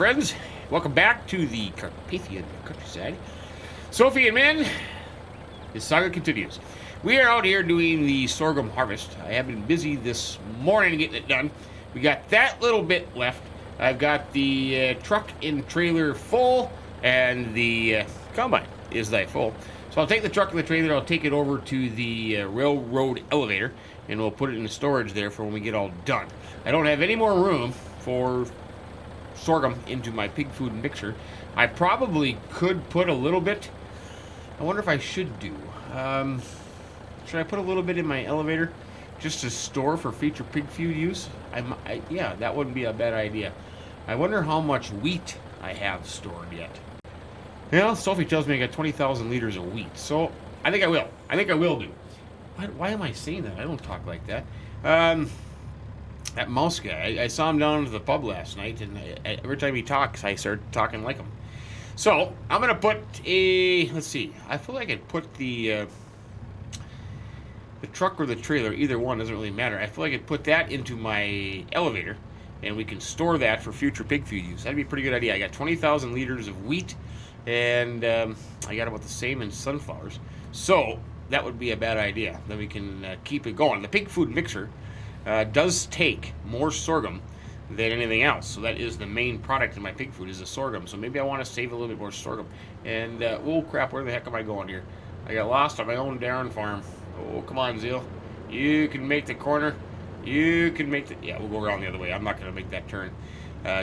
friends. Welcome back to the Carpathian Countryside. Sophie and Minn, the saga continues. We are out here doing the sorghum harvest. I have been busy this morning getting it done. We got that little bit left. I've got the truck and trailer full, and the combine is that full. So I'll take the truck and the trailer, I'll take it over to the railroad elevator, and we'll put it in storage there for when we get all done. I don't have any more room for sorghum into my pig food mixer. I probably could put a little bit. I wonder if I should do. Should I put a little bit in my elevator just to store for future pig food use? Yeah, that wouldn't be a bad idea. I wonder how much wheat I have stored yet. Well, Sophie tells me I got 20,000 liters of wheat, so I think I will. I think I will do. Why am I saying that? I don't talk like that. That mouse guy, I saw him down at the pub last night, and every time he talks, I start talking like him. So, I'm going to put let's see, I feel like I'd put the truck or the trailer, either one, doesn't really matter. I feel like I'd put that into my elevator, and we can store that for future pig feed use. That'd be a pretty good idea. I got 20,000 liters of wheat, and I got about the same in sunflowers. So, that would be a bad idea. Then we can keep it going. The pig food mixer does take more sorghum than anything else, so that is the main product in my pig food, is the sorghum. So maybe I want to save a little bit more sorghum. And oh crap, where the heck am I going here? I got lost on my own darn farm. Oh, come on, Zeal, you can make the corner. You can make the, yeah, we'll go around the other way. I'm not going to make that turn.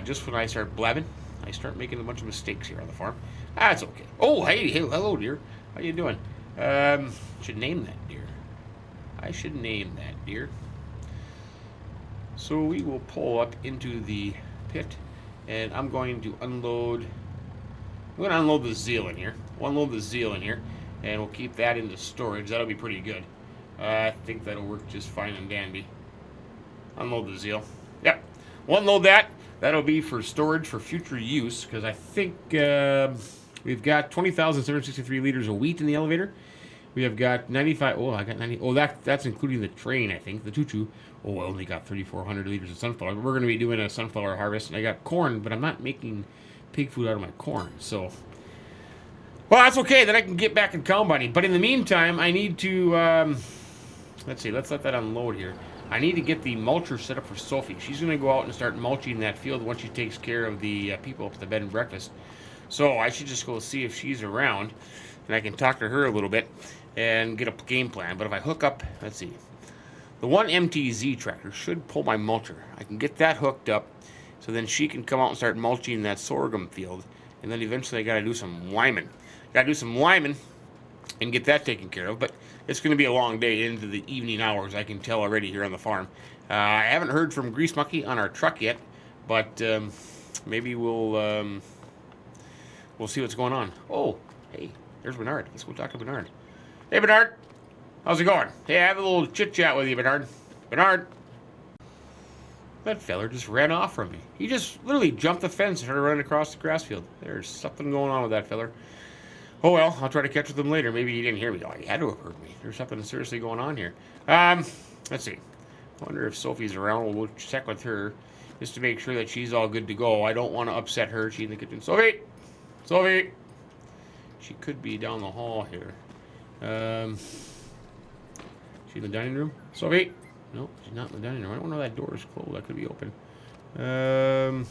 Just when I start blabbing, I start making a bunch of mistakes here on the farm. That's okay. Oh, hey, hello, dear. How you doing? Should name that deer. I should name that deer. So we will pull up into the pit, and I'm going to unload. I'm going to unload the zeal in here. We'll unload the zeal in here, and we'll keep that into storage. That'll be pretty good. I think that'll work just fine and dandy. Unload the zeal. Yep. We'll unload that. That'll be for storage for future use, because I think we've got 20,763 liters of wheat in the elevator. We have got 95. Oh, I got 90. Oh, that's including the train, I think. The choo-choo. Oh, I only got 3,400 liters of sunflower. We're going to be doing a sunflower harvest, and I got corn, but I'm not making pig food out of my corn. So, well, that's okay. Then I can get back in combining. But in the meantime, I need to, let's see. Let's let that unload here. I need to get the mulcher set up for Sophie. She's going to go out and start mulching that field once she takes care of the people up at the bed and breakfast. So I should just go see if she's around, and I can talk to her a little bit and get a game plan. But if I hook up, let's see, the one MTZ tractor should pull my mulcher. I can get that hooked up, so then she can come out and start mulching that sorghum field, and then eventually I got to do some liming. Got to do some liming and get that taken care of. But it's going to be a long day into the evening hours, I can tell already here on the farm. I haven't heard from Grease Monkey on our truck yet, but maybe we'll see what's going on. Oh, hey, there's Bernard. Let's go talk to Bernard. Hey, Bernard. How's it going? Hey, I have a little chit-chat with you, Bernard. Bernard. That feller just ran off from me. He just literally jumped the fence and started running across the grass field. There's something going on with that feller. Oh, well, I'll try to catch with him later. Maybe he didn't hear me. Oh, he had to have heard me. There's something seriously going on here. Let's see. I wonder if Sophie's around. We'll check with her just to make sure that she's all good to go. I don't want to upset her. She's in the kitchen. Sophie! Sophie! She could be down the hall here. She in the dining room? Sophie? No, she's not in the dining room. I don't know if that door is closed. That could be open. No,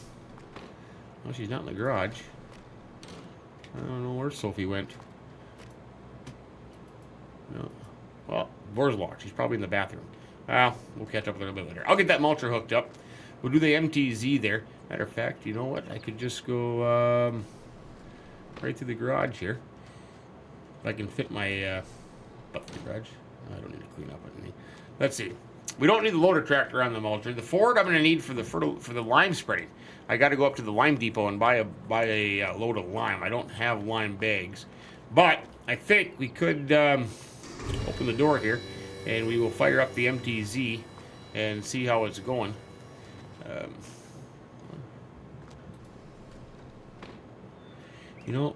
she's not in the garage. I don't know where Sophie went. No. Well, door's locked. She's probably in the bathroom. Well, we'll catch up with her a little bit later. I'll get that mulcher hooked up. We'll do the MTZ there. Matter of fact, you know what? I could just go right through the garage here. If I can fit my butt through the garage. I don't need to clean up anything. Let's see. We don't need the loader tractor on the mulcher. The Ford I'm going to need for the lime spreading. I got to go up to the lime depot and buy a load of lime. I don't have lime bags, but I think we could open the door here, and we will fire up the MTZ and see how it's going. You know,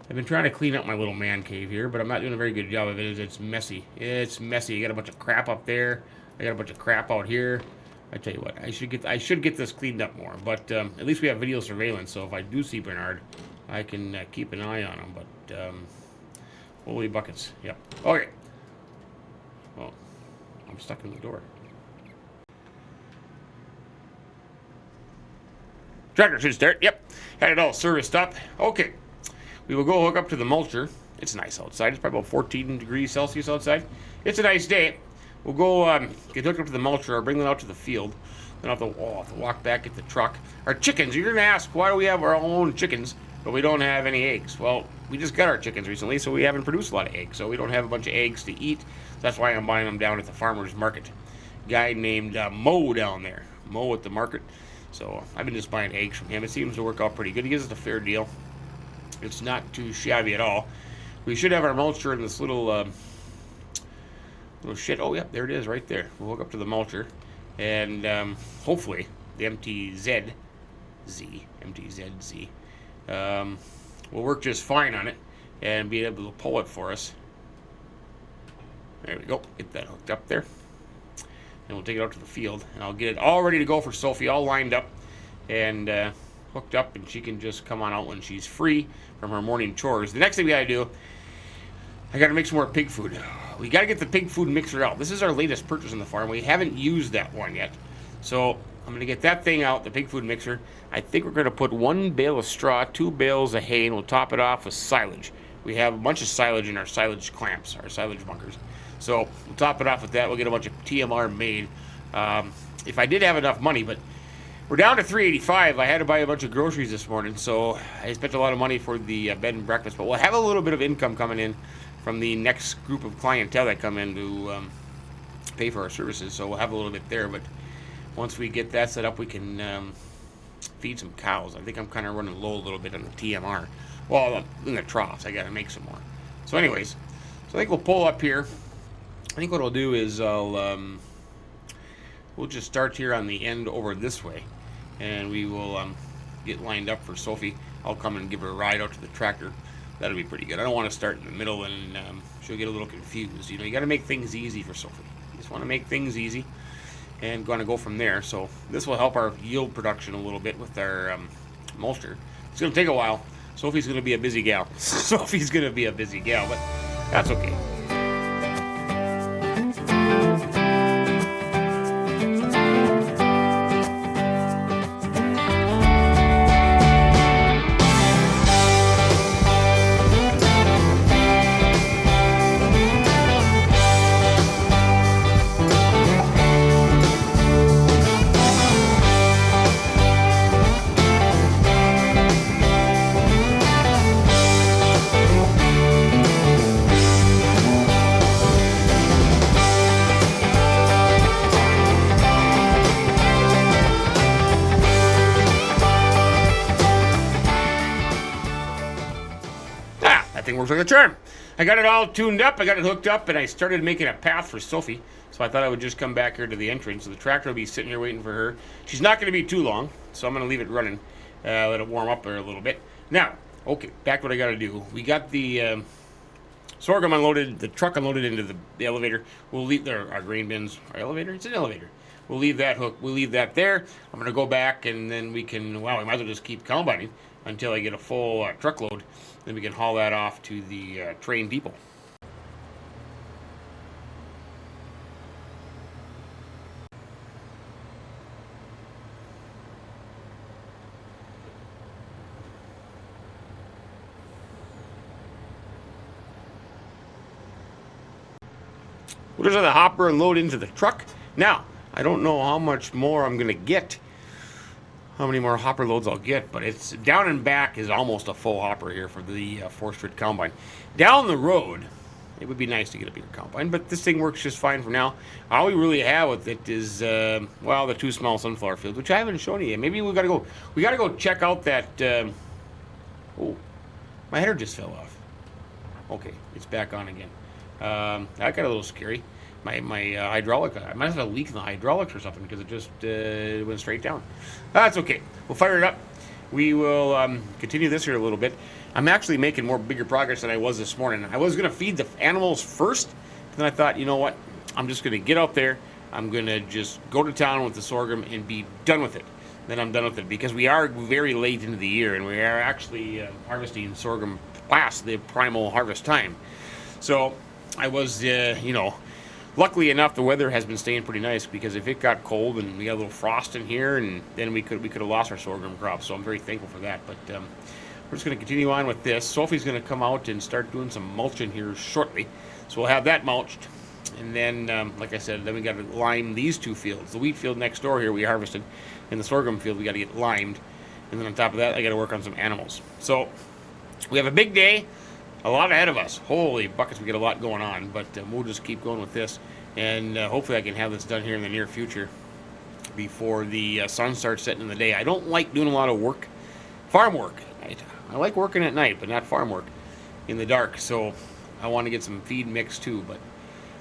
I've been trying to clean up my little man cave here, but I'm not doing a very good job of it. It's messy. It's messy. I got a bunch of crap up there. I got a bunch of crap out here. I tell you what, I should get this cleaned up more. But at least we have video surveillance, so if I do see Bernard, I can keep an eye on him. But holy buckets, yep. Okay. Well, I'm stuck in the door. Tractor should start. Yep. Had it all serviced up. Okay. We will go hook up to the mulcher. It's nice outside. It's probably about 14 degrees Celsius outside. It's a nice day. We'll go get hooked up to the mulcher or bring them out to the field. Then I'll have to walk back at the truck. Our chickens, you're going to ask, why do we have our own chickens, but we don't have any eggs? Well, we just got our chickens recently, so we haven't produced a lot of eggs. So we don't have a bunch of eggs to eat. That's why I'm buying them down at the farmer's market. Guy named Mo down there. Mo at the market. So I've been just buying eggs from him. It seems to work out pretty good. He gives us a fair deal. It's not too shabby at all. We should have our mulcher in this little shit. Oh, yeah, there it is right there. We'll hook up to the mulcher. And hopefully the MTZZ will work just fine on it and be able to pull it for us. There we go. Get that hooked up there. And we'll take it out to the field, and I'll get it all ready to go for Sophie, all lined up and hooked up, and she can just come on out when she's free from her morning chores. The next thing we gotta do, I gotta make some more pig food. We gotta get the pig food mixer out. This is our latest purchase on the farm. We haven't used that one yet. So I'm gonna get that thing out, the pig food mixer. I think we're gonna put 1 bale of straw, 2 bales of hay, and we'll top it off with silage. We have a bunch of silage in our silage clamps, our silage bunkers. So we'll top it off with that. We'll get a bunch of TMR made. If I did have enough money, but we're down to $3.85. I had to buy a bunch of groceries this morning, so I spent a lot of money for the bed and breakfast. But we'll have a little bit of income coming in from the next group of clientele that come in to pay for our services. So we'll have a little bit there. But once we get that set up, we can feed some cows. I think I'm kind of running low a little bit on the TMR. Well, in the troughs, I got to make some more. So anyways, so I think we'll pull up here. I think what I'll do is we'll just start here on the end over this way, and we will get lined up for Sophie. I'll come and give her a ride out to the tractor. That'll be pretty good. I don't want to start in the middle and she'll get a little confused. You know, you got to make things easy for Sophie. You just want to make things easy and going to go from there. So this will help our yield production a little bit with our mulcher. It's going to take a while. Sophie's going to be a busy gal. Sophie's going to be a busy gal, but that's okay. Thing works like a charm. I got it all tuned up, I got it hooked up, and I started making a path for Sophie. So I thought I would just come back here to the entrance. So the tractor will be sitting here waiting for her. She's not going to be too long, so I'm going to leave it running, let it warm up there a little bit. Now, okay, back to what I got to do. We got the sorghum unloaded, the truck unloaded into the elevator. We'll leave our grain bins, our elevator. It's an elevator. We'll leave that hook. We'll leave that there. I'm going to go back, and then we can. Wow, we might as well just keep combining until I get a full truckload. Then we can haul that off to the train people. We'll just have the hopper and load into the truck. Now, I don't know how much more I'm going to get. How many more hopper loads I'll get, but it's down and back is almost a full hopper here for the 4-strip combine. Down the road, it would be nice to get a bigger combine, but this thing works just fine for now. All we really have with it is, well, the 2 small sunflower fields, which I haven't shown you yet. Maybe we gotta go check out that, oh, my header just fell off. Okay, it's back on again. That got a little scary. My hydraulic, I might have a leak in the hydraulics or something because it just went straight down. That's okay. We'll fire it up. We will continue this here a little bit. I'm actually making bigger progress than I was this morning. I was going to feed the animals first, and then I thought, you know what? I'm just going to get out there. I'm going to just go to town with the sorghum and be done with it. Then I'm done with it, because we are very late into the year, and we are actually harvesting sorghum past the primal harvest time. So I was, luckily enough, the weather has been staying pretty nice, because if it got cold and we got a little frost in here, and then we could have lost our sorghum crop. So I'm very thankful for that. But we're just going to continue on with this. Sophie's going to come out and start doing some mulching here shortly. So we'll have that mulched. And then, like I said, then we got to lime these two fields. The wheat field next door here we harvested, and the sorghum field we got to get limed. And then on top of that, I got to work on some animals. So we have a big day, a lot ahead of us. Holy buckets, we get a lot going on. But we'll just keep going with this, and hopefully I can have this done here in the near future before the sun starts setting in the day. I don't like doing a lot of work, farm work at night. I like working at night, but not farm work in the dark. So I want to get some feed mix too, but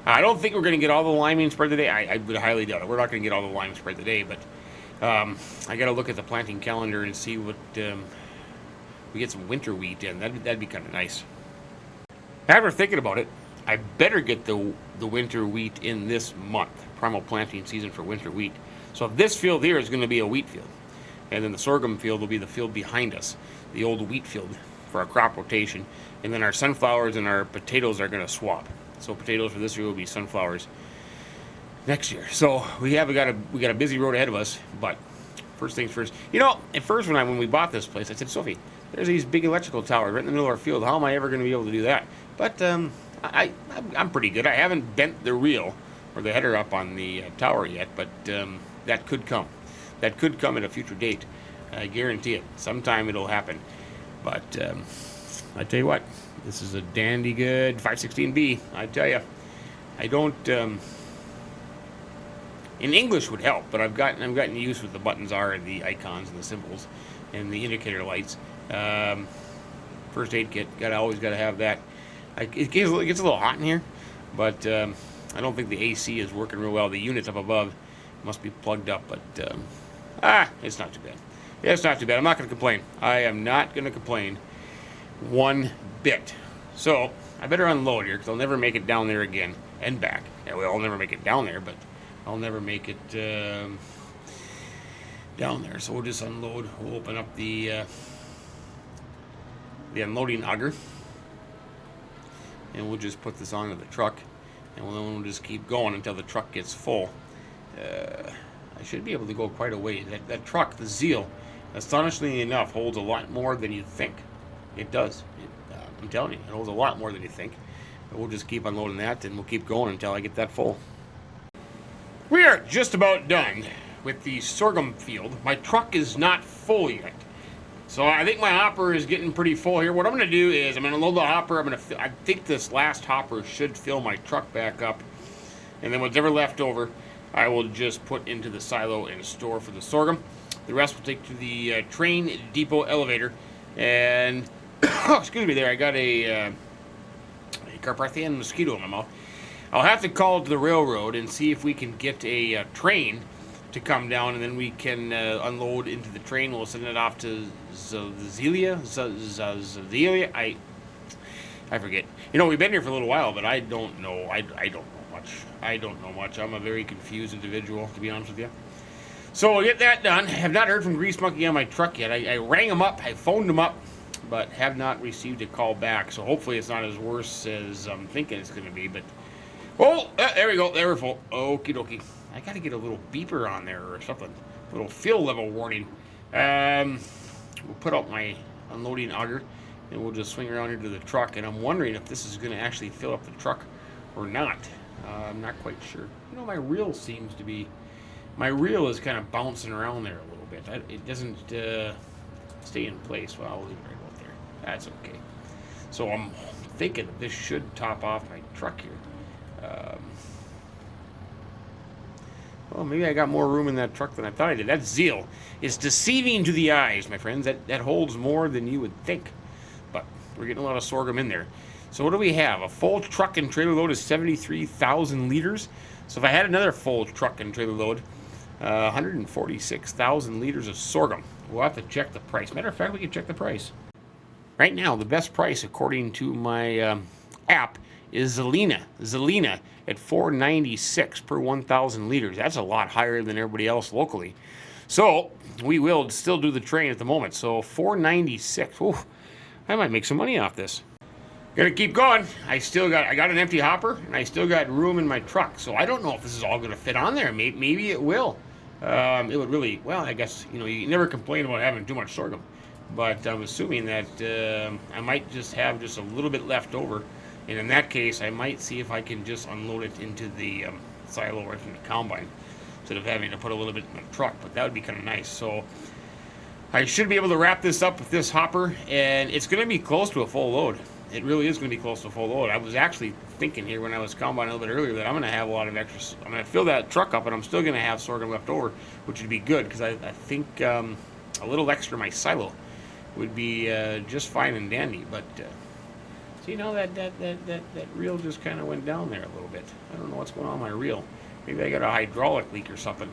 I don't think we're going to get all the liming spread today. I would highly doubt it. We're not going to get all the lime spread today, but I got to look at the planting calendar and see what we get some winter wheat in. That'd be kind of nice. After thinking about it, I better get the winter wheat in this month, primal planting season for winter wheat. So if this field here is going to be a wheat field, and then the sorghum field will be the field behind us, the old wheat field for our crop rotation, and then our sunflowers and our potatoes are going to swap. So potatoes for this year will be sunflowers next year. So we got a busy road ahead of us. But first things first. At first when we bought this place, I said, Sophie, there's these big electrical towers right in the middle of our field. How am I ever going to be able to do that? But I'm pretty good. I haven't bent the reel or the header up on the tower yet, but that could come. That could come at a future date. I guarantee it. Sometime it'll happen. But I tell you what, this is a dandy good 516B. I tell you, I don't. In English would help, but I've gotten used with the buttons are and the icons and the symbols and the indicator lights. First aid kit, always got to have that. It gets a little hot in here, but I don't think the AC is working real well. The units up above must be plugged up, but it's not too bad. Yeah, it's not too bad. I'm not going to complain. I am not going to complain one bit. So I better unload here, because I'll never make it down there again and back. Yeah, well, I'll never make it down there, but I'll never make it down there. So we'll just unload. We'll open up the unloading auger, and we'll just put this onto the truck, and we'll just keep going until the truck gets full. I should be able to go quite a way. That truck, the Zeal, astonishingly enough, holds a lot more than you think. It does. I'm telling you, it holds a lot more than you think. But we'll just keep unloading that, and we'll keep going until I get that full. We are just about done with the sorghum field. My truck is not full yet, so I think my hopper is getting pretty full here. What I'm going to do is I'm going to load the hopper. I think this last hopper should fill my truck back up, and then whatever left over, I will just put into the silo and store for the sorghum. The rest will take to the train depot elevator. And excuse me, there I got a Carpathian mosquito in my mouth. I'll have to call to the railroad and see if we can get a train to come down, and then we can unload into the train. We'll send it off to Zelia. I forget. We've been here for a little while, but I don't know. I don't know much. I don't know much. I'm a very confused individual, to be honest with you. So we'll get that done. I have not heard from Grease Monkey on my truck yet. I rang him up. I phoned him up, but have not received a call back. So hopefully it's not as worse as I'm thinking it's going to be. But there we go. There we're full. Okie dokie. I got to get a little beeper on there or something. A little fill level warning. We'll put out my unloading auger, and we'll just swing around here to the truck. And I'm wondering if this is going to actually fill up the truck or not. I'm not quite sure. My reel seems to be... My reel is kind of bouncing around there a little bit. It doesn't stay in place. Well, I'll leave it right out there. That's okay. So I'm thinking this should top off my truck here. Well, maybe I got more room in that truck than I thought I did. That Zeal is deceiving to the eyes, my friends. That holds more than you would think. But we're getting a lot of sorghum in there. So what do we have? A full truck and trailer load is 73,000 liters. So if I had another full truck and trailer load, 146,000 liters of sorghum. We'll have to check the price. Matter of fact, we can check the price. Right now, the best price, according to my app, is Zelina. Zelina at 496 per 1,000 liters. That's a lot higher than everybody else locally. So we will still do the train at the moment. So 496. Ooh, I might make some money off this. Gonna keep going. I got an empty hopper, and I still got room in my truck. So I don't know if this is all gonna fit on there. Maybe it will. It would really, well, I guess, you never complain about having too much sorghum. But I'm assuming that I might just have just a little bit left over. And in that case, I might see if I can just unload it into the silo right from the combine instead of having to put a little bit in the truck. But that would be kind of nice. So I should be able to wrap this up with this hopper, and it's going to be close to a full load. It really is going to be close to a full load. I was actually thinking here when I was combining a little bit earlier that I'm going to have a lot of extra. I'm going to fill that truck up, and I'm still going to have sorghum left over, which would be good because I think a little extra in my silo would be just fine and dandy. But see, now that reel just kind of went down there a little bit. I don't know what's going on with my reel. Maybe I got a hydraulic leak or something.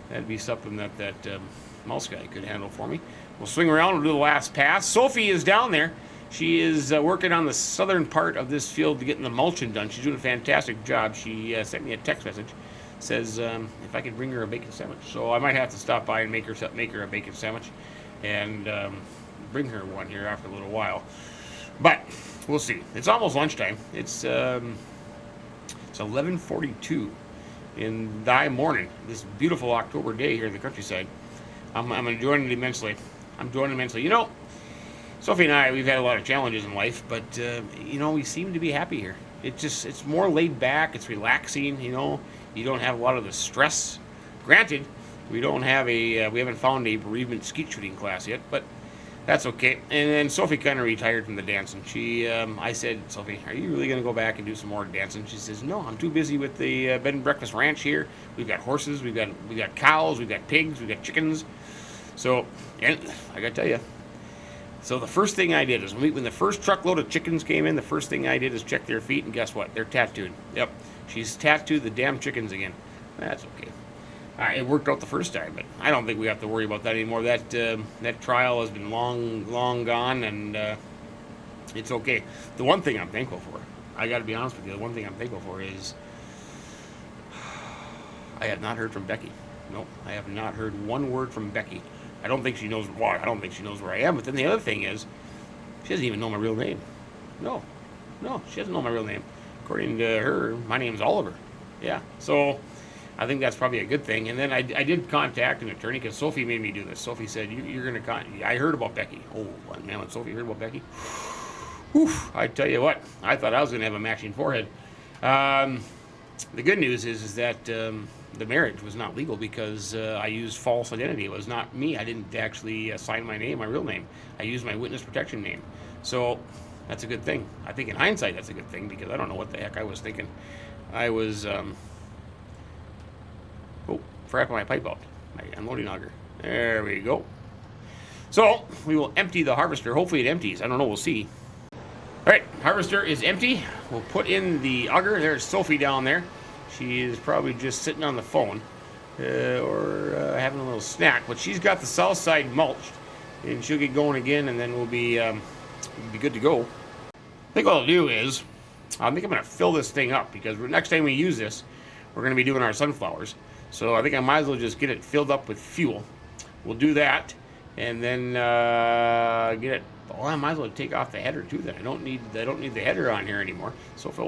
That'd be something that mouse guy could handle for me. We'll swing around. We'll do the last pass. Sophie is down there. She is working on the southern part of this field to getting the mulching done. She's doing a fantastic job. She sent me a text message. Says if I could bring her a bacon sandwich. So I might have to stop by and make her a bacon sandwich, and bring her one here after a little while. But we'll see. It's almost lunchtime. It's 11:42 in the morning. This beautiful October day here in the countryside. I'm enjoying it immensely. Sophie and I, we've had a lot of challenges in life, but we seem to be happy here. It's more laid back. It's relaxing. You don't have a lot of the stress. Granted, we haven't found a bereavement skeet shooting class yet, but that's okay. And then Sophie kind of retired from the dancing. I said, Sophie, are you really going to go back and do some more dancing? She says, no, I'm too busy with the bed and breakfast ranch here. We've got horses, we've got cows, we've got pigs, we've got chickens. So, and I got to tell you, so the first thing I did is when the first truckload of chickens came in, the first thing I did is check their feet, and guess what? They're tattooed. Yep, she's tattooed the damn chickens again. That's okay. It worked out the first time, but I don't think we have to worry about that anymore. That trial has been long gone, and it's okay. The one thing I'm thankful for, I got to be honest with you, the one thing I'm thankful for is I have not heard from Becky. Nope, I have not heard one word from Becky. I don't think she knows why. I don't think she knows where I am. But then the other thing is, she doesn't even know my real name. No, she doesn't know my real name. According to her, my name's Oliver. Yeah, so I think that's probably a good thing. And then I did contact an attorney because Sophie made me do this. Sophie said, you're going to I heard about Becky. Oh, man, when Sophie heard about Becky, whew, I tell you what, I thought I was going to have a matching forehead. The good news is that the marriage was not legal because I used false identity. It was not me. I didn't actually sign my name, my real name. I used my witness protection name. So that's a good thing. I think in hindsight that's a good thing because I don't know what the heck I was thinking. I was, forgot my pipe out, my unloading auger. There we go. So we will empty the harvester. Hopefully it empties. I don't know. We'll see. All right, harvester is empty. We'll put in the auger. There's Sophie down there. She is probably just sitting on the phone or having a little snack, but she's got the south side mulched, and she'll get going again, and then we'll be good to go. I think what I'll do is, I think I'm going to fill this thing up because next time we use this, we're going to be doing our sunflowers. So I think I might as well just get it filled up with fuel. We'll do that, and then get it. Well, I might as well take off the header too. Then I don't need the header on here anymore.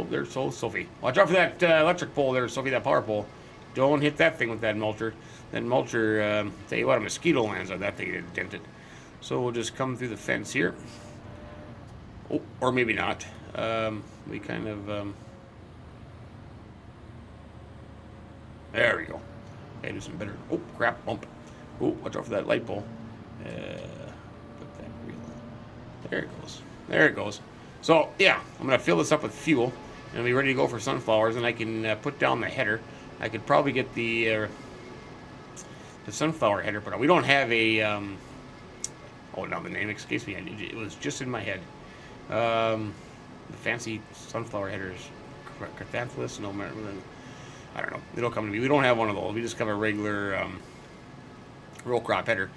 There's Sophie. Watch out for that electric pole there, Sophie. That power pole. Don't hit that thing with that mulcher. That mulcher. Tell you what, a mosquito lands on that thing. It dented. So we'll just come through the fence here. Oh, or maybe not. We kind of. There we go. Okay, do some better. Oh crap! Bump. Oh, watch out for that light pole. There it goes. There it goes. So, yeah, I'm going to fill this up with fuel, and I'll be ready to go for sunflowers, and I can put down the header. I could probably get the sunflower header put on. We don't have a, now the name escapes me. It was just in my head. The fancy sunflower headers, Carpathian, no, I don't know. It'll come to me. We don't have one of those. We just have a regular row crop header.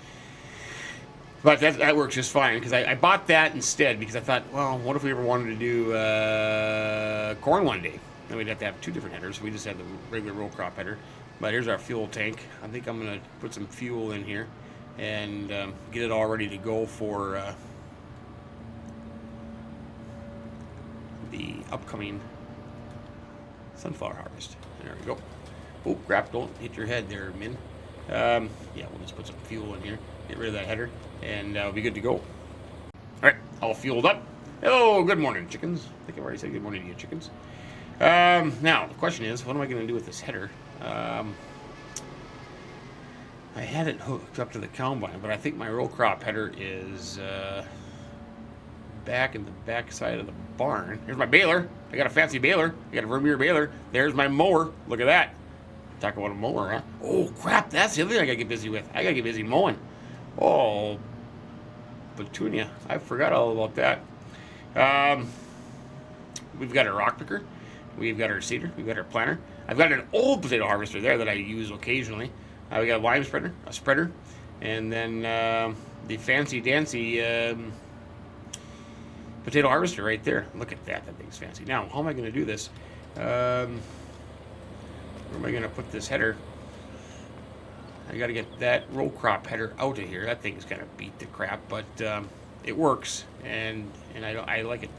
But that works just fine because I bought that instead because I thought, well, what if we ever wanted to do corn one day? Then we'd have to have 2 different headers. We just had the regular row crop header. But here's our fuel tank. I think I'm going to put some fuel in here and get it all ready to go for the upcoming sunflower harvest. There we go. Oh, crap, don't hit your head there, Min. Yeah, we'll just put some fuel in here, get rid of that header, and we'll be good to go. All right, all fueled up. Hello, good morning, chickens. I think I've already said good morning to you, chickens. Now, the question is, what am I going to do with this header? I had it hooked up to the combine, but I think my row crop header is back in the back side of the barn. Here's my baler. I got a fancy baler. I got a Vermeer baler. There's my mower. Look at that. Talk about a mower, huh? Oh, crap. That's the other thing I got to get busy with. I got to get busy mowing. Oh, Petunia. I forgot all about that. We've got our rock picker. We've got our seeder. We've got our planter. I've got an old potato harvester there that I use occasionally. We got a lime spreader, a spreader, and then the fancy dancy potato harvester right there. Look at that. That thing's fancy. Now, how am I going to do this? Where am I going to put this header? I got to get that row crop header out of here. That thing's going to beat the crap, but it works, and I like it.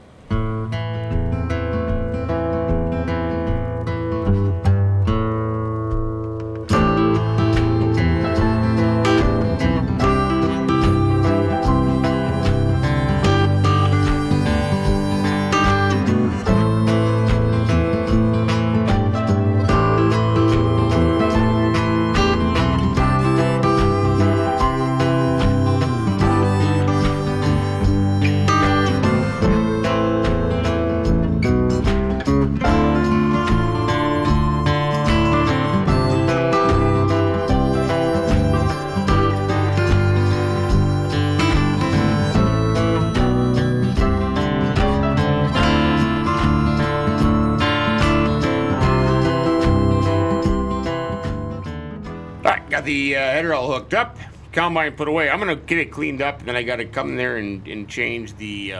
Got the header all hooked up, combine put away. I'm going to get it cleaned up, and then I got to come there and change the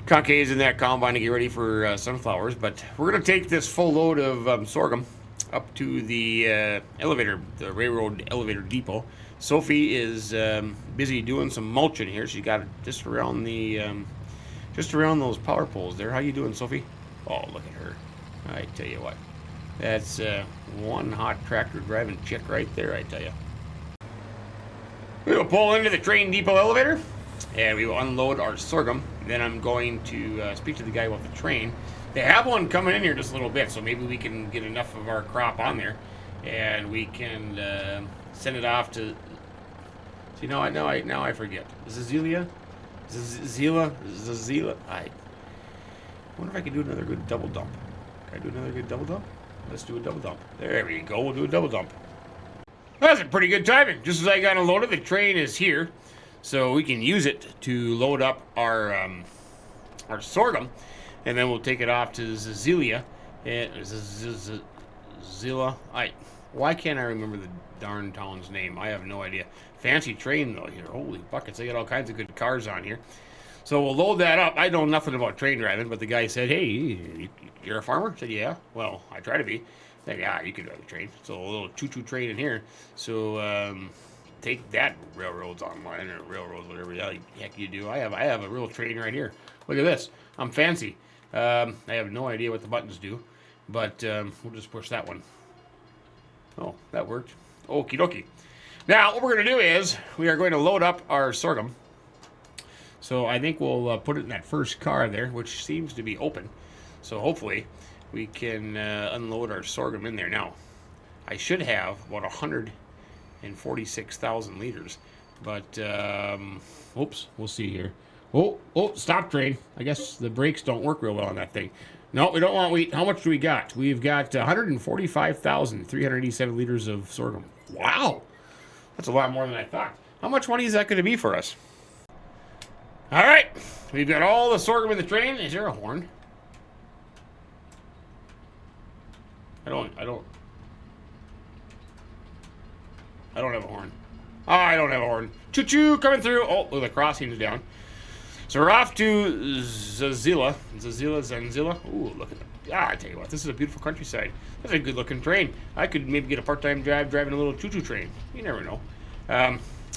concaves in that combine to get ready for sunflowers. But we're going to take this full load of sorghum up to the elevator, the railroad elevator depot. Sophie is busy doing some mulching here. She got it just around the just around those power poles there. How you doing, Sophie? Oh, look at her. I tell you what. That's one hot tractor driving chick right there, I tell you. We will pull into the train depot elevator, and we will unload our sorghum. Then I'm going to speak to the guy with the train. They have one coming in here just a little bit, so maybe we can get enough of our crop on there, and we can send it off to. See, now I forget. Zelia? Zila? I wonder if I can do another good double dump. Can I do another good double dump? Let's do a double dump. There we go. We'll do a double dump. That's a pretty good timing. Just as I got unloaded, the train is here, so we can use it to load up our sorghum, and then we'll take it off to Zelia. Zila. Why can't I remember the darn town's name? I have no idea. Fancy train though here. Holy buckets! They got all kinds of good cars on here. So we'll load that up. I know nothing about train driving, but the guy said, "Hey, you're a farmer?" I said, "Yeah." Well, I try to be. I said, "Yeah, you can drive a train." So a little choo-choo train in here. So take that, railroads online or railroads, whatever the heck you do. I have a real train right here. Look at this. I'm fancy. I have no idea what the buttons do, but we'll just push that one. Oh, that worked. Okie dokie. Now, what we're going to do is we are going to load up our sorghum. So I think we'll put it in that first car there, which seems to be open. So hopefully we can unload our sorghum in there. Now, I should have about 146,000 liters. But, oops, we'll see here. Oh, stop train. I guess the brakes don't work real well on that thing. No, we don't want wheat. How much do we got? We've got 145,387 liters of sorghum. Wow. That's a lot more than I thought. How much money is that going to be for us? All right, we've got all the sorghum in the train. Is there a horn? I don't have a horn. Oh, I don't have a horn. Choo-choo, coming through. Oh, look, the crossing's down. So we're off to Zazila. Zanzilla. Ooh, look at that. Ah, I tell you what, this is a beautiful countryside. That's a good-looking train. I could maybe get a part-time job driving a little choo-choo train. You never know.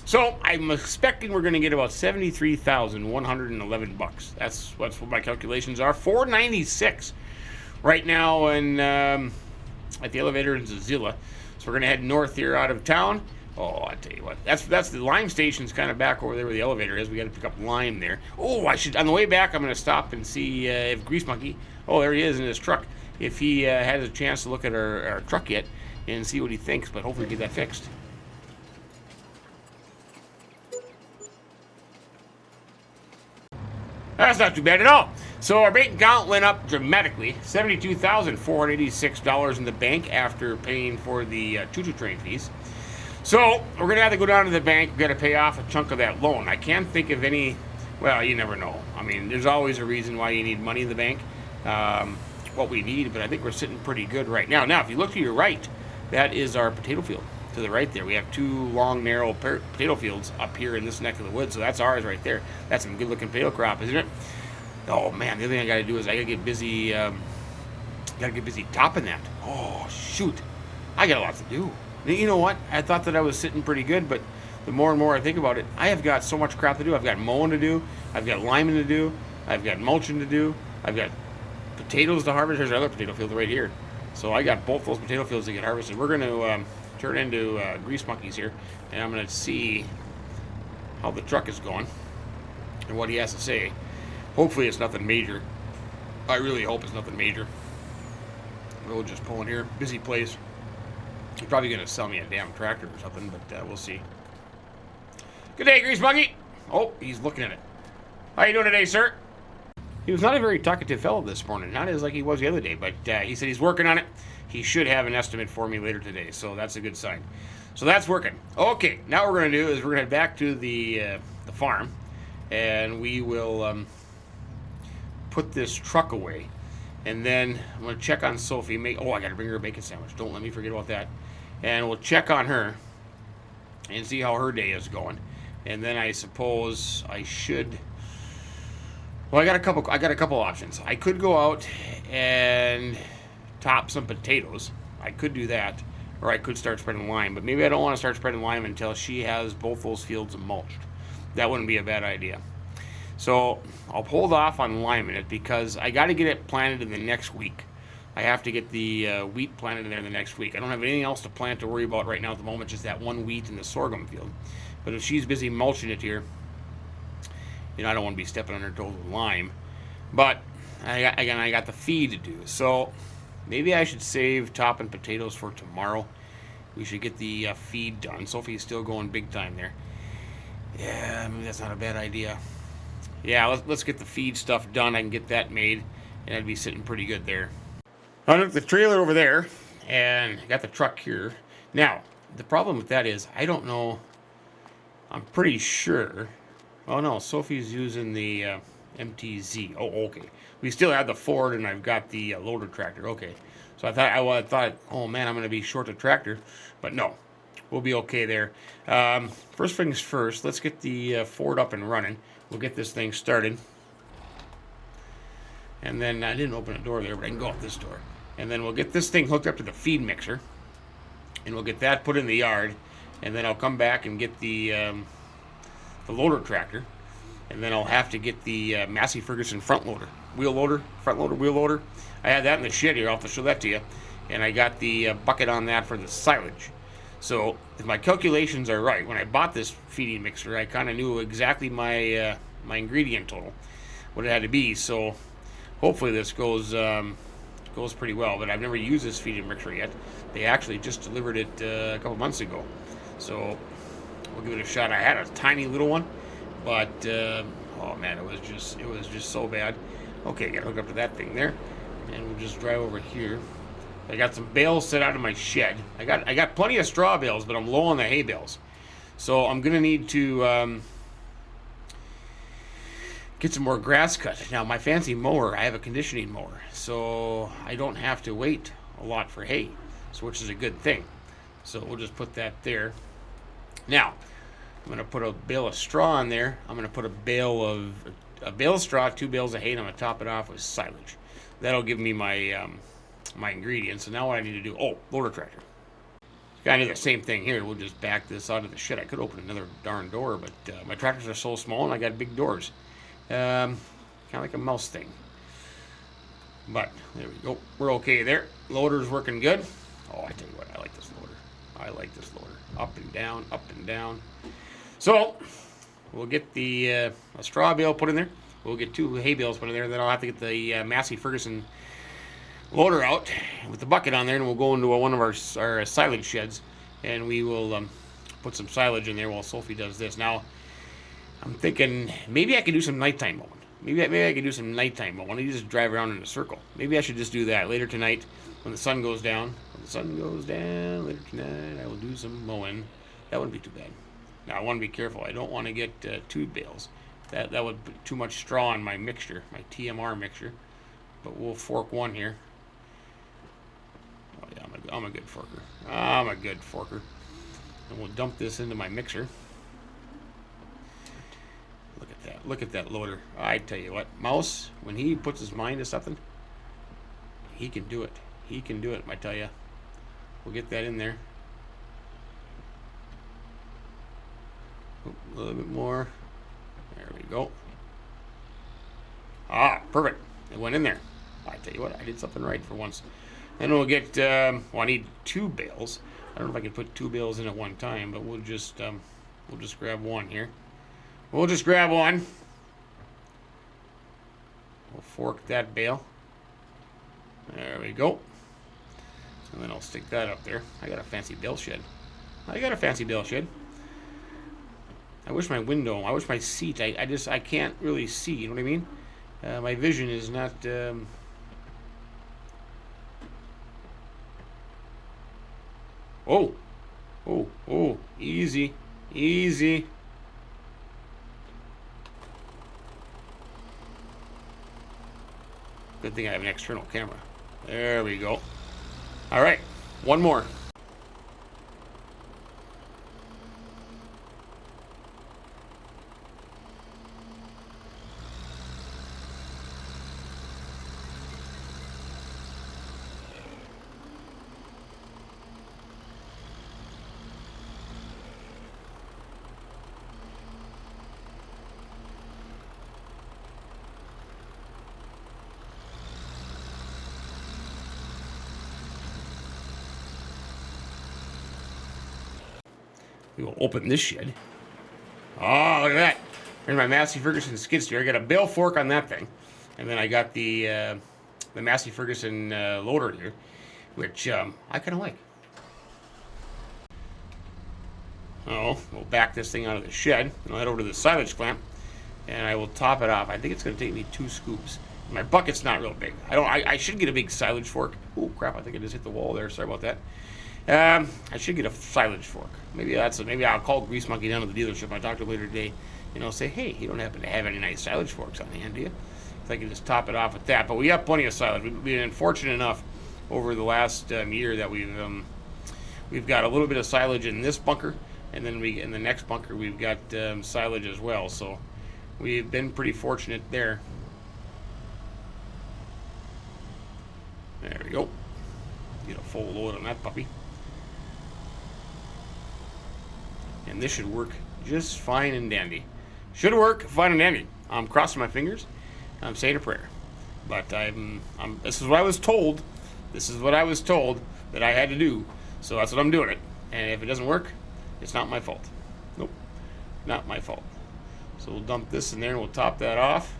So I'm expecting we're going to get about $73,111. That's what my calculations are. $496 right now, and at the elevator in Zazila. So we're going to head north here out of town. Oh, I tell you what, that's the lime station's kind of back over there where the elevator is. We got to pick up lime there. Oh, I should, on the way back, I'm going to stop and see if Grease Monkey, oh, there he is in his truck, if he has a chance to look at our truck yet and see what he thinks, but hopefully get that fixed. That's not too bad at all. So our bank account went up dramatically, $72,486 in the bank after paying for the choo-choo train fees. So we're going to have to go down to the bank. We've got to pay off a chunk of that loan. I can't think of any, well, you never know. I mean, there's always a reason why you need money in the bank, what we need, but I think we're sitting pretty good right now. Now, if you look to your right, that is our potato field. To the right there, we have two long, narrow potato fields up here in this neck of the woods, so that's ours right there. That's some good-looking potato crop, isn't it? Oh man, the other thing I got to do is I got to get busy. Topping that. Oh shoot, I got a lot to do. You know what? I thought that I was sitting pretty good, but the more and more I think about it, I have got so much crap to do. I've got mowing to do. I've got liming to do. I've got mulching to do. I've got potatoes to harvest. There's another potato field right here. So I got both those potato fields to get harvested. We're going to turn into grease monkeys here, and I'm going to see how the truck is going and what he has to say. Hopefully it's nothing major. I really hope it's nothing major. We'll just pull in here. Busy place. He's probably going to sell me a damn tractor or something, but we'll see. Good day, Grease Monkey. Oh, he's looking at it. How you doing today, sir? He was not a very talkative fellow this morning. Not as like he was the other day, but he said he's working on it. He should have an estimate for me later today, so that's a good sign. So that's working. Okay, now what we're going to do is we're going to head back to the farm, and we will put this truck away. And then I'm going to check on Sophie. Oh, I got to bring her a bacon sandwich. Don't let me forget about that. And we'll check on her and see how her day is going. And then I suppose I should. Well, I got a couple options. I could go out and top some potatoes. I could do that, or I could start spreading lime. But maybe I don't want to start spreading lime until she has both those fields mulched. That wouldn't be a bad idea. So I'll hold off on liming it because I got to get it planted in the next week. I have to get the wheat planted in there the next week. I don't have anything else to plant to worry about right now at the moment, just that one wheat in the sorghum field. But if she's busy mulching it here, you know, I don't want to be stepping on her toes with lime. But I got the feed to do. So maybe I should save topping potatoes for tomorrow. We should get the feed done. Sophie's still going big time there. Yeah, maybe that's not a bad idea. Yeah, let's get the feed stuff done. I can get that made, and I'd be sitting pretty good there. I took the trailer over there, and got the truck here. Now, the problem with that is, I don't know, I'm pretty sure, oh no, Sophie's using the MTZ. Oh, okay. We still have the Ford, and I've got the loader tractor. Okay. So I thought, oh man, I'm going to be short the tractor, but no, we'll be okay there. First things first, let's get the Ford up and running. We'll get this thing started. And then, I didn't open a door there, but I can go out this door. And then we'll get this thing hooked up to the feed mixer. And we'll get that put in the yard. And then I'll come back and get the loader tractor. And then I'll have to get the Massey Ferguson front loader. Wheel loader, front loader, wheel loader. I had that in the shed here. I'll have to show that to you. And I got the bucket on that for the silage. So if my calculations are right, when I bought this feeding mixer, I kind of knew exactly my my ingredient total, what it had to be. So hopefully this goes pretty well. But I've never used this feeding mixer yet. They actually just delivered it a couple months ago. So we'll give it a shot. I had a tiny little one, but oh man, it was just so bad. Okay, got to hook up to that thing there, and we'll just drive over here. I got some bales set out in my shed. I got plenty of straw bales, but I'm low on the hay bales. So I'm gonna need to get some more grass cut. Now my fancy mower, I have a conditioning mower, so I don't have to wait a lot for hay, so which is a good thing. So we'll just put that there. Now I'm going to put a bale of straw in there. I'm going to put a bale of straw, 2 bales of hay, and I'm going to top it off with silage. That'll give me my my ingredients. So now what I need to do, loader tractor. Kind of the same thing here. We'll just back this out of the shed. I could open another darn door, but my tractors are so small and I got big doors. Kind of like a mouse thing. But there we go. We're okay there. Loader's working good. Oh, I tell you what, I like this loader. I like this loader. Up and down, up and down. So we'll get the a straw bale put in there. We'll get 2 hay bales put in there. Then I'll have to get the Massey Ferguson loader out with the bucket on there, and we'll go into one of our silage sheds, and we will put some silage in there while Sophie does this. Now, I'm thinking maybe I could do some nighttime mowing. Maybe I could do some nighttime mowing. You just drive around in a circle. Maybe I should just do that later tonight when the sun goes down. When the sun goes down later tonight, I will do some mowing. That wouldn't be too bad. Now, I want to be careful. I don't want to get 2 bales. That would put too much straw in my mixture, my TMR mixture. But we'll fork one here. Oh yeah, I'm a good forker. I'm a good forker. And we'll dump this into my mixer. Look at that. Look at that loader. I tell you what, Mouse, when he puts his mind to something, he can do it. He can do it, I tell you. We'll get that in there. A little bit more. There we go. Ah, perfect. It went in there. I tell you what, I did something right for once. Then we'll get, I need 2 bales. I don't know if I can put 2 bales in at one time, but we'll just grab one here. We'll just grab one. We'll fork that bale. There we go. And then I'll stick that up there. I got a fancy bale shed. I wish my window, I wish my seat, I can't really see, you know what I mean? My vision is not, easy, easy. Good thing I have an external camera. There we go. All right, one more. We will open this shed. Oh, look at that. There's my Massey Ferguson skid steer. I got a bale fork on that thing. And then I got the Massey Ferguson loader here, which I kind of like. Oh, we'll back this thing out of the shed. And I'll head over to the silage clamp, and I will top it off. I think it's going to take me 2 scoops. My bucket's not real big. I should get a big silage fork. Oh, crap. I think I just hit the wall there. Sorry about that. I should get a silage fork. Maybe I'll call Grease Monkey down to the dealership. I talked to him later today. Say, hey, you don't happen to have any nice silage forks on hand, do you? If I can just top it off with that. But we have plenty of silage. We've been fortunate enough over the last year that we've got a little bit of silage in this bunker, and then in the next bunker we've got silage as well. So we've been pretty fortunate there. There we go. Get a full load on that puppy. And this should work just fine and dandy. Should work fine and dandy. I'm crossing my fingers. I'm saying a prayer. But this is what I was told. This is what I was told that I had to do. So that's what I'm doing it. And if it doesn't work, it's not my fault. Nope. Not my fault. So we'll dump this in there and we'll top that off.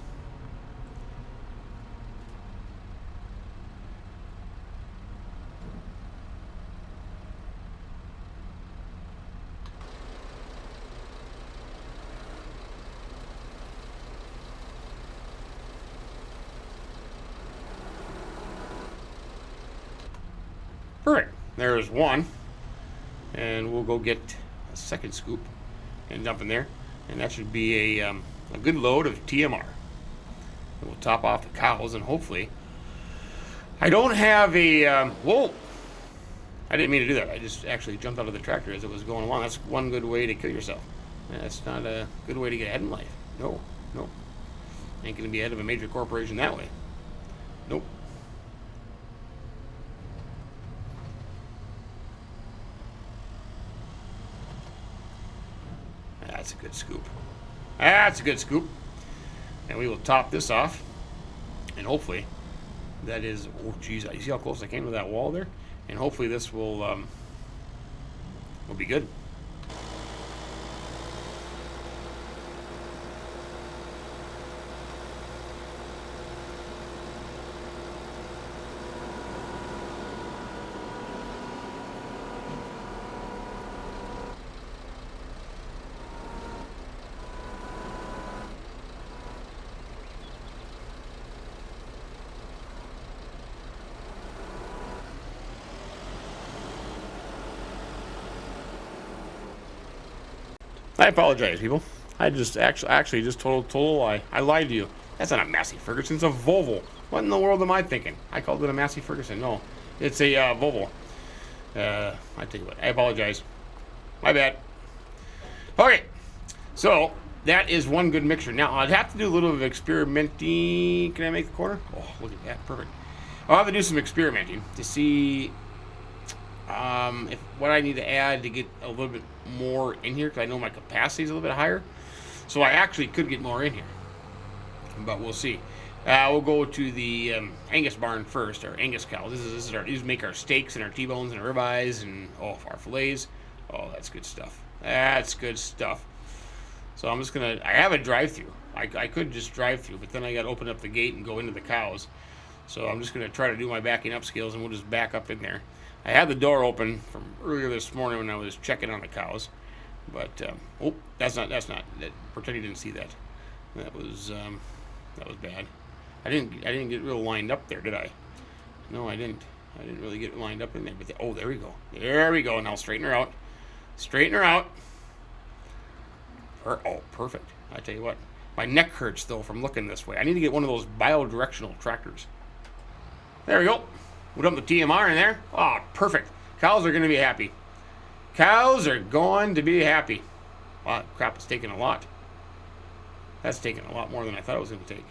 Perfect. There's one. And we'll go get a second scoop and dump in there. And that should be a good load of TMR. And we'll top off the cows and hopefully... I don't have a... whoa! I didn't mean to do that. I just actually jumped out of the tractor as it was going along. That's one good way to kill yourself. That's not a good way to get ahead in life. No, no. Ain't gonna be ahead of a major corporation that way. Nope. That's a good scoop. That's a good scoop. And we will top this off. And hopefully, that is, oh geez, you see how close I came to that wall there? And hopefully this will be good. I apologize, people. I just actually just told a lie. I lied to you. That's not a Massey Ferguson. It's a Volvo. What in the world am I thinking? I called it a Massey Ferguson. No, it's a Volvo. I tell you what. I apologize. My bad. Okay, so that is one good mixture. Now I'd have to do a little bit of experimenting. Can I make the corner? Oh, look at that. Perfect. I'll have to do some experimenting to see if what I need to add to get a little bit more in here, because I know my capacity is a little bit higher, so I actually could get more in here, but we'll see. We'll go to the Angus barn first, our Angus cows. These make our steaks and our T-bones and our ribeyes and our fillets. Oh, that's good stuff. That's good stuff. So I'm just gonna. I have a drive-through. I could just drive through, but then I got to open up the gate and go into the cows. So I'm just gonna try to do my backing up skills, and we'll just back up in there. I had the door open from earlier this morning when I was checking on the cows, but that's not. Pretend you didn't see that. That was bad. I didn't get real lined up there, did I? No, I didn't. I didn't really get lined up in there. But there we go. There we go. Now straighten her out. Straighten her out. Perfect. I tell you what, my neck hurts though from looking this way. I need to get one of those bi-directional tractors. There we go. We dump the TMR in there. Oh, perfect. Cows are going to be happy. Cows are going to be happy. Wow, crap, it's taking a lot. That's taking a lot more than I thought it was going to take.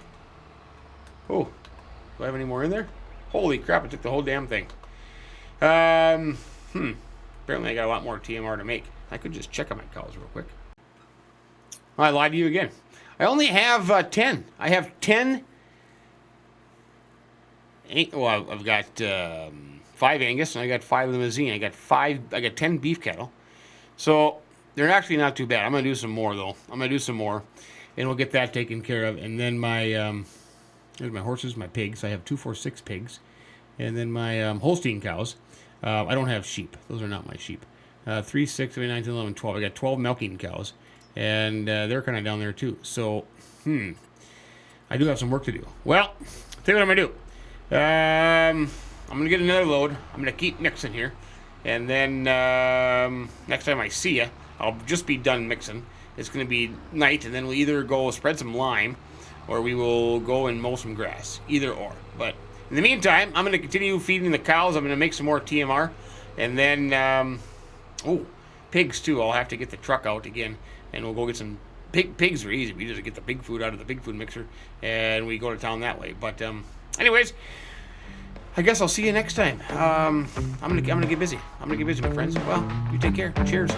Oh, do I have any more in there? Holy crap, it took the whole damn thing. Apparently I got a lot more TMR to make. I could just check on my cows real quick. I lied to you again. I only have 10. I have 10. Well, I've got 5 Angus and I got 5 Limousine. I got 10 beef cattle. So they're actually not too bad. I'm gonna do some more though. I'm gonna do some more, and we'll get that taken care of. And then my here's my horses, my pigs. I have 2, 4, 6 pigs, and then my Holstein cows. I don't have sheep. Those are not my sheep. 3, 6, 7, 8, 9, 10, 11, 12. I got 12 milking cows, and they're kind of down there too. So I do have some work to do. Well, tell you what I'm gonna do. I'm gonna get another load. I'm gonna keep mixing here, and then next time I see you, I'll just be done mixing. It's gonna be night, and then we'll either go spread some lime, or we will go and mow some grass. Either or. But in the meantime, I'm gonna continue feeding the cows. I'm gonna make some more TMR, and then pigs too. I'll have to get the truck out again, and we'll go get some. Pigs are easy. We just get the pig food out of the pig food mixer, and we go to town that way. But anyways, I guess I'll see you next time. I'm gonna get busy. I'm gonna get busy, my friends. Well, you take care. Cheers.